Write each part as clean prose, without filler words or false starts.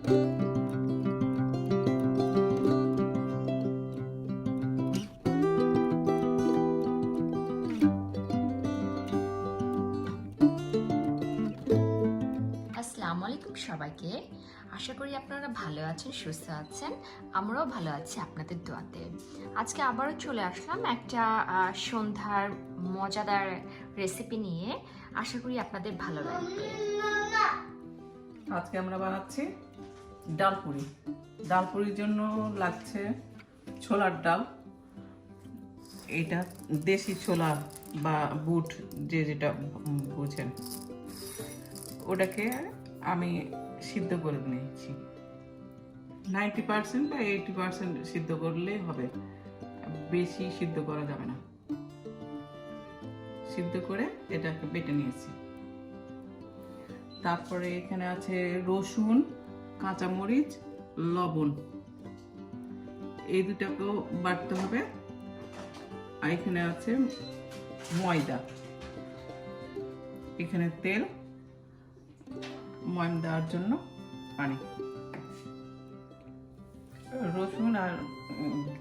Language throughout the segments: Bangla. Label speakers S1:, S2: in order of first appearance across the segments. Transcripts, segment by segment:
S1: আসসালামু আলাইকুম সবাইকে। আশা করি আপনারা ভালো আছেন, সুস্থ আছেন। আমরাও ভালো আছি আপনাদের দোয়াতে। আজকে আবারও চলে আসলাম একটা সন্ধ্যার মজাদার রেসিপি নিয়ে। আশা করি আপনাদের ভালো লাগবে।
S2: আজকে আমরা বানাচ্ছি ডাল পুরি। ডাল পুরির জন্য লাগছে ছোলার ডাল। এটা দেশি ছোলা বা বুট যে যেটা বুঝেন, ওটাকে আমি সিদ্ধ করে নিয়েছি। 90% বা 80% সিদ্ধ করলেই হবে, বেশি সিদ্ধ করা যাবে না। সিদ্ধ করে এটাকে বেটে নিয়েছি। তারপরে এখানে আছে রসুন, কাঁচামরিচ, লবণ, এই দুটাকেও বাটতে হবে। আর এখানে আছে ময়দা, এখানে তেল, ময়ম দেওয়ার জন্য পানি। রসুন আর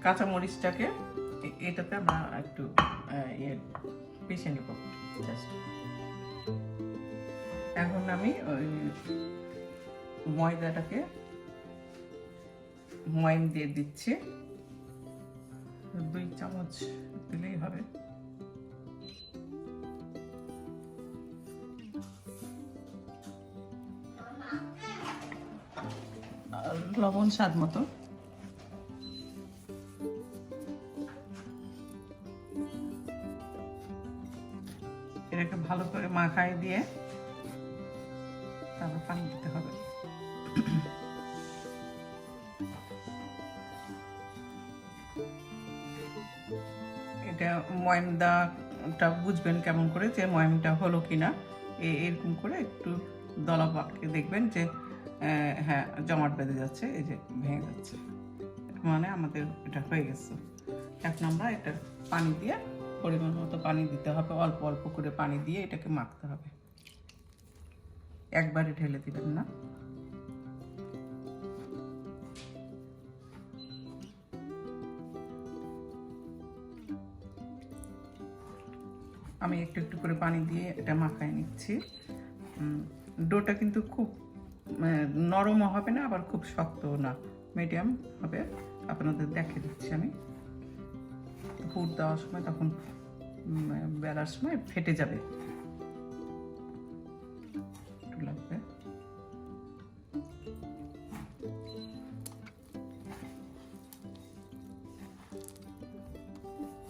S2: কাঁচামরিচটাকে এটাতে আমরা একটু পিষে নিব জাস্ট। এখন আমি ওই ময়দাটাকে ময়ম দিয়ে দিচ্ছি, 2 চামচ দিলেই হবে। লবণ স্বাদ মতো। এটাকে ভালো করে মাখায় দিয়ে তারপর পানি দিতে হবে। এটা ময়মদাটা বুঝবেন কেমন করে, যে ময়মটা হলো কিনা। এরকম করে একটু দলা পাকিয়ে দেখবেন যে হ্যাঁ জমাট বেঁধে যাচ্ছে, এই যে ভেঙে যাচ্ছে, মানে আমাদের এটা হয়ে গেছে। এখন আমরা এটা পানি দিয়ে পরিমাণ মতো পানি দিতে হবে, অল্প অল্প করে পানি দিয়ে এটাকে মাখতে হবে, একবারে ঢেলে দিবেন না। আমি একটু একটু করে পানি দিয়ে এটা মাখায় নিচ্ছি। ডোটা কিন্তু খুব নরমও হবে না, আবার খুব শক্তও না, মিডিয়াম হবে। আপনাদের দেখে দিচ্ছি আমি। পুর দেওয়ার সময় তখন বেলার সময় ফেটে যাবে, একটু লাগবে।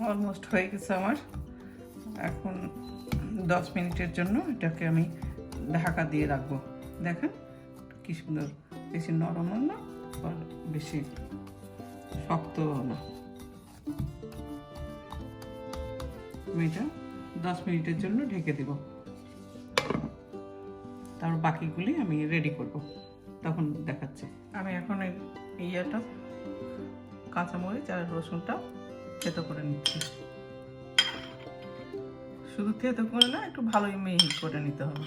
S2: অলমোস্ট হয়ে গেছে আমার। এখন 10 মিনিটের জন্য এটাকে আমি ঢাকা দিয়ে রাখবো। দেখেন কি সুন্দর, বেশি নরমও না আর বেশি শক্তও না। আমি এটা 10 মিনিটের জন্য ঢেকে দেব, তারপর বাকিগুলি আমি রেডি করব, তখন দেখাচ্ছি। আমি এখন ইয়েটা কাঁচামরিচ আর রসুনটা থেতো করে নিচ্ছি। শুধু থেতো করে না, একটু ভালোই মিহি করে নিতে হবে।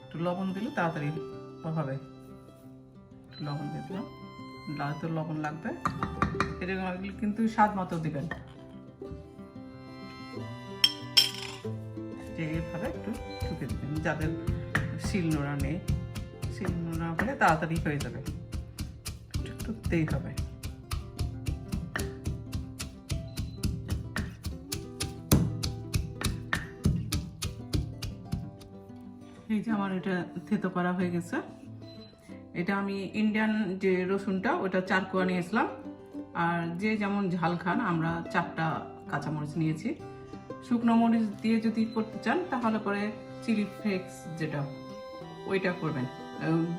S2: একটু লবণ দিলে তাড়াতাড়ি হবে। একটু লবণ দিয়ে দিলাম, ডালতে লবণ লাগবে। এরকম কিন্তু স্বাদ মতো দিবেন, যে এইভাবে একটু ঠুকে দিবেন। যাদের শিলনোড়া নেই, শিলনোড়া হলে তাড়াতাড়ি হয়ে যাবে, একটু টুকতেই হবে। এই যে আমার এটা থেতো করা হয়ে গেছে। এটা আমি ইন্ডিয়ান যে রসুনটা, ওটা 4 কোয়া নিয়েছিলাম। আর যে যেমন ঝাল খান, আমরা 4টা কাঁচামরিচ নিয়েছি। শুকনো মরিচ দিয়ে যদি করতে চান তাহলে পরে চিলি ফ্লেক্স যেটা, ওইটা করবেন।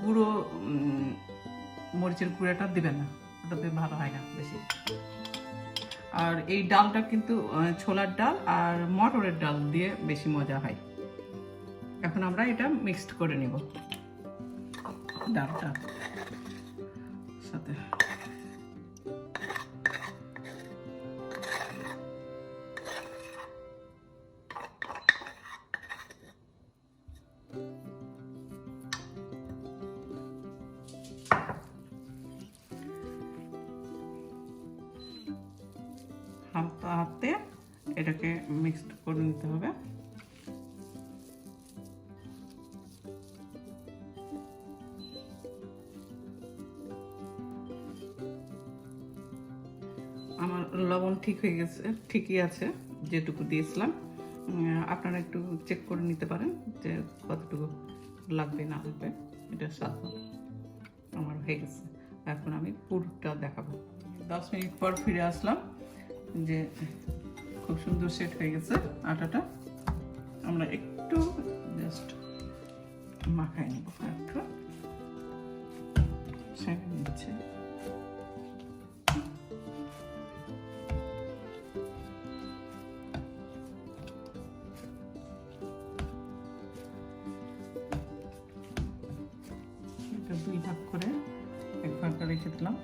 S2: গুঁড়ো মরিচের গুঁড়োটা দিবেন না, ওটাতে ভালো হয় না বেশি। আর এই ডালটা কিন্তু ছোলার ডাল আর মটরের ডাল দিয়ে বেশি মজা হয়। এখন আমরা এটা মিক্সড করে নিব ডালটা সাথে। হালকা হাতে এটাকে মিক্সড করে নিতে হবে। আমার লবণ ঠিক হয়ে গেছে, ঠিকই আছে যেটুকু দিয়েছিলাম। আপনারা একটু চেক করে নিতে পারেন যে কতটুকু লাগবে না লাগবে, এটা স্বাদ হবে। আমার হয়ে গেছে, এখন আমি পুরটা দেখাবো। 10 মিনিট পর ফিরে আসলাম, যে খুব সুন্দর সেট হয়ে গেছে আটাটা। আমরা একটু জাস্ট মাখাই নেব, একটু সেঁকে নিচ্ছে। দুই ভাগ করে এক ভাগটা রেখে দিলাম,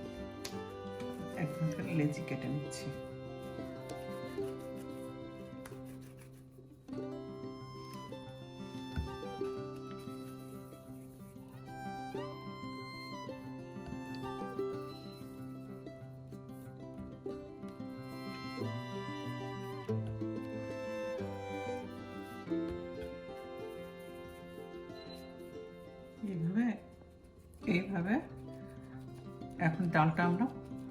S2: এক ভাগের লেচি কেটে নিচ্ছি। এইভাবে এখন ডালটা আমরা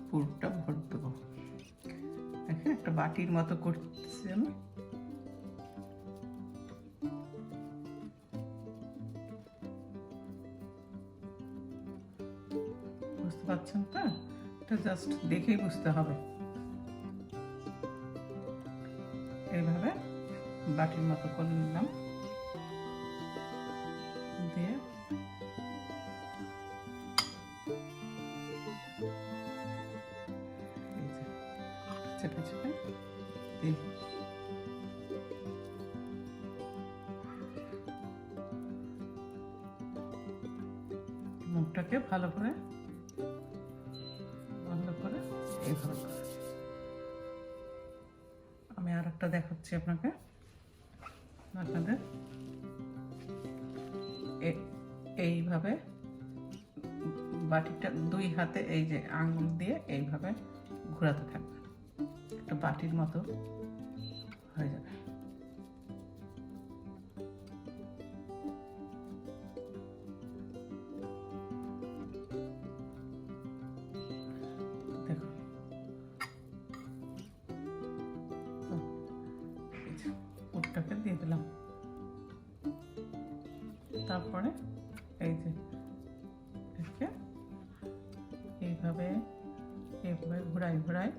S2: পুরোটা ভর দেবো। দেখেন একটা বাটির মতো করতেছি আমি। বুঝতে পারছেন তো? এটা জাস্ট দেখেই বুঝতে হবে। এইভাবে বাটির মতো করে নিলাম, দিয়ে চেপে চেপে দিই। মুখটাকে ভালো করে বন্ধ করে এইভাবে করে। আমি আর একটা দেখাচ্ছি আপনাদের। এইভাবে বাটিটা দুই হাতে এই যে আঙুল দিয়ে এইভাবে ঘোরাতে থাকবে, একটা বাটির মতো হয়ে যাবে। দেখো পুরটাকে দিয়ে দিলাম, তারপরে এই যে এইভাবে এইভাবে ঘোরাই ঘোরাই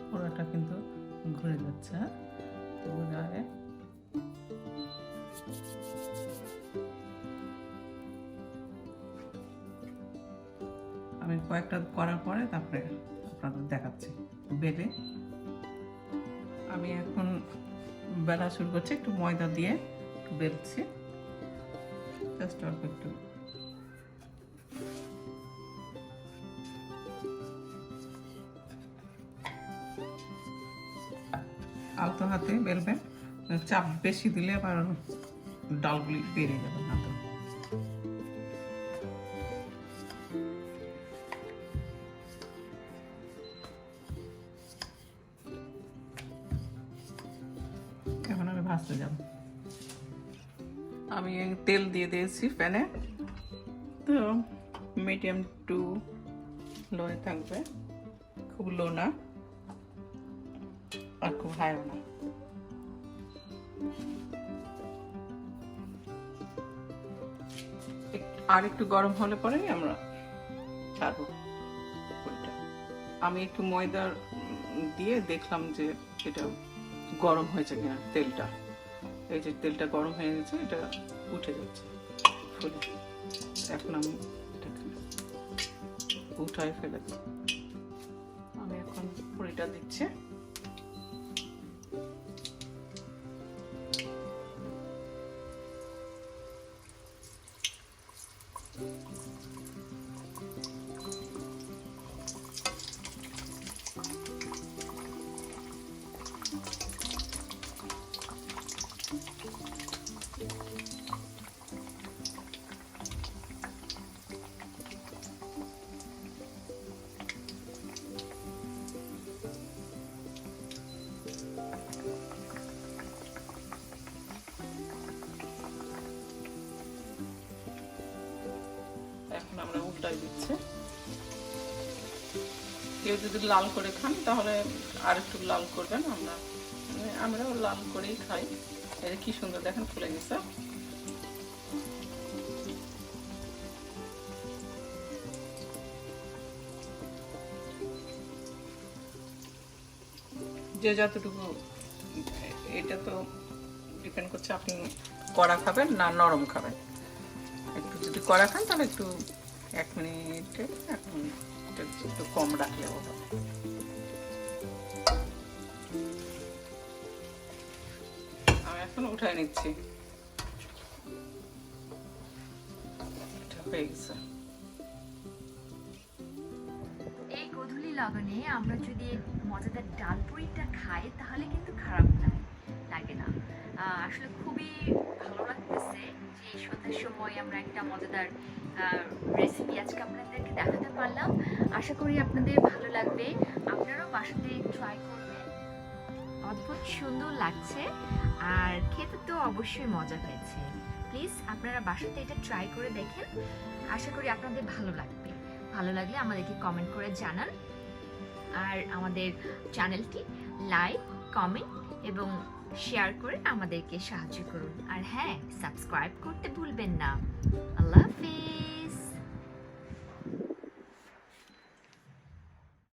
S2: পুরোটা কিন্তু ঘুরে যাচ্ছে। ঘুরায় আমি কয়েকটা করার পরে তারপরে আপনাদের দেখাচ্ছি বেলে। আমি এখন বেলা শুরু করছি, একটু ময়দা দিয়ে একটু বেলছি, জাস্ট অল্প একটু। আলতো হাতে বেলবেন, চাপ বেশি দিলে আবার ডালগুলি বেরিয়ে যাবে না। তো এখন আমি ভাজতে যাব। আমি তেল দিয়ে দিয়েছি প্যানে, তো মিডিয়াম টু লোয়ে থাকবে, খুব লো না আর খুব হাইও না। আর একটু গরম হলে পরে আমরা ছাড়বো। আমি একটু ময়দা দিয়ে দেখলাম যে এটা গরম হয়েছে কিনা তেলটা। এই যে তেলটা গরম হয়ে গেছে, এটা উঠে যাচ্ছে ফুলে। এখন আমি এটাকে উঠায় ফেলে দিই। আমি এখন পুরিটা দিচ্ছি। উল্টাই দিচ্ছে। কেউ যদি লাল করে খান তাহলে আর একটু লাল করবেন, আমরাও লাল করেই খাই। এটা কি সুন্দর দেখেন ফুলে গেছে। যে যতটুকু, এটা তো ডিপেন্ড করছে আপনি কড়া খাবেন না নরম খাবেন। একটু যদি কড়া খান তাহলে একটু 1 মিনিটে একটু কম রাখলেও হবে। আমি এখন উঠাই নিচ্ছি, এটা হয়ে গেছে।
S1: এই গোধূলি লগনে আমরা যদি মজাদার ডাল পুরিটা খাই তাহলে কিন্তু খারাপ লাগে না। আসলে খুবই ভালো লাগতেছে যে এই সন্ধ্যার সময় আমরা একটা মজাদার রেসিপি আজকে আপনাদেরকে দেখাতে পারলাম। আশা করি আপনাদের ভালো লাগবে, আপনারাও বাসাতে ট্রাই করবেন। অদ্ভুত সুন্দর লাগছে আর খেতে তো অবশ্যই মজা হয়েছে। প্লিজ আপনারা বাসাতে এটা ট্রাই করে দেখেন, আশা করি আপনাদের ভালো লাগবে। ভালো লাগলে আমাদেরকে কমেন্ট করে জানান, আর আমাদের চ্যানেলটি লাইক, কমেন্ট এবং শেয়ার করে আমাদেরকে সাহায্য করুন। আর হ্যাঁ, সাবস্ক্রাইব করতে ভুলবেন না। আল্লাহ হাফেজ।